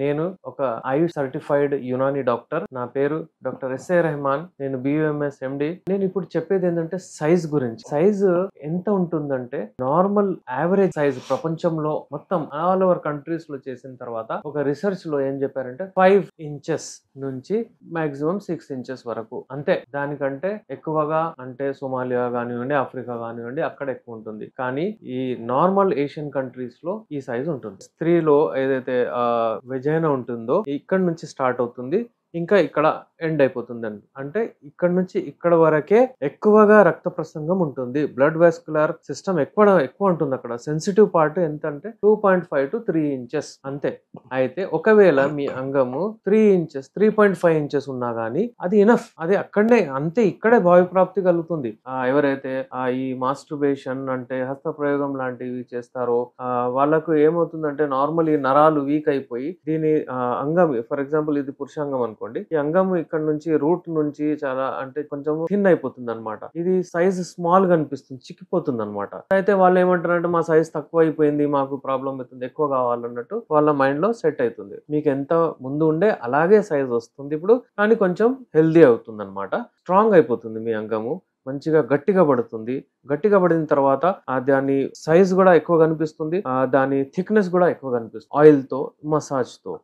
నేను ఒక ఆయుష్ certified Unani doctor. నా పేరు డాక్టర్ ఎస్ఏ రెహమాన్. నేను బియుఎంఎస్ ఎండి. నేను ఇప్పుడు చెప్పేది ఏంటంటే సైజ్ గురించి. సైజ్ ఎంత ఉంటుందంటే నార్మల్ యావరేజ్ సైజ్ ప్రపంచంలో మొత్తం ఆల్ ఓవర్ కంట్రీస్ లో చేసిన తర్వాత ఒక రీసెర్చ్ లో ఏం చెప్పారంటే 5 ఇంచెస్ నుంచి మాక్సిమం 6 ఇంచెస్ వరకు, అంతే. దానికంటే ఎక్కువగా అంటే సోమాలియా కానివ్వండి, ఆఫ్రికా కానివ్వండి, అక్కడ ఎక్కువ ఉంటుంది. కానీ ఈ నార్మల్ ఏషియన్ కంట్రీస్ లో ఈ సైజ్ ఉంటుంది. స్త్రీలో ఏదైతే వెజైనా ఉంటుందో ఇక్కడ నుంచి స్టార్ట్ అవుతుంది, ఇంకా ఇక్కడ ఎండ్ అయిపోతుందండి. అంటే ఇక్కడ నుంచి ఇక్కడ వరకే ఎక్కువగా రక్త ప్రసంగం ఉంటుంది. బ్లడ్ వాస్కులర్ సిస్టమ్ ఎక్కువ ఉంటుంది అక్కడ. సెన్సిటివ్ పార్ట్ ఎంత అంటే 2.5 to 3 ఇంచెస్ అంతే. అయితే ఒకవేళ మీ అంగము 3 ఇంచెస్ 3.5 ఇంచెస్ ఉన్నా గానీ అది ఇనఫ్. అది అక్కడనే అంతే, ఇక్కడే భావిప్రాప్తి కలుగుతుంది. ఎవరైతే ఈ మాస్టర్బేషన్ అంటే హస్తప్రయోగం లాంటివి చేస్తారో వాళ్ళకు ఏమవుతుందంటే నార్మల్ ఈ నరాలు వీక్ అయిపోయి దీని అంగం, ఫర్ ఎగ్జాంపుల్ ఇది పురుషాంగం అనుకోండి, ఈ అంగం ఇక్కడ నుంచి రూట్ నుంచి చాలా అంటే కొంచెం థిన్ అయిపోతుంది అనమాట. ఇది సైజ్ స్మాల్ గా అనిపిస్తుంది, చిక్కిపోతుంది అనమాట. అయితే వాళ్ళు ఏమంటారంటే మా సైజ్ తక్కువ అయిపోయింది, మాకు ప్రాబ్లం అవుతుంది, ఎక్కువ కావాలన్నట్టు వాళ్ళ మైండ్ లో సెట్ అవుతుంది. మీకు ఎంత ముందు ఉండే అలాగే సైజ్ వస్తుంది ఇప్పుడు, కానీ కొంచెం హెల్దీ అవుతుంది అనమాట. స్ట్రాంగ్ అయిపోతుంది మీ అంగము, మంచిగా గట్టిగా పడుతుంది. గట్టిగా పడిన తర్వాత దాని సైజ్ కూడా ఎక్కువ కనిపిస్తుంది, దాని థిక్నెస్ కూడా ఎక్కువ కనిపిస్తుంది ఆయిల్ తో, మసాజ్ తో.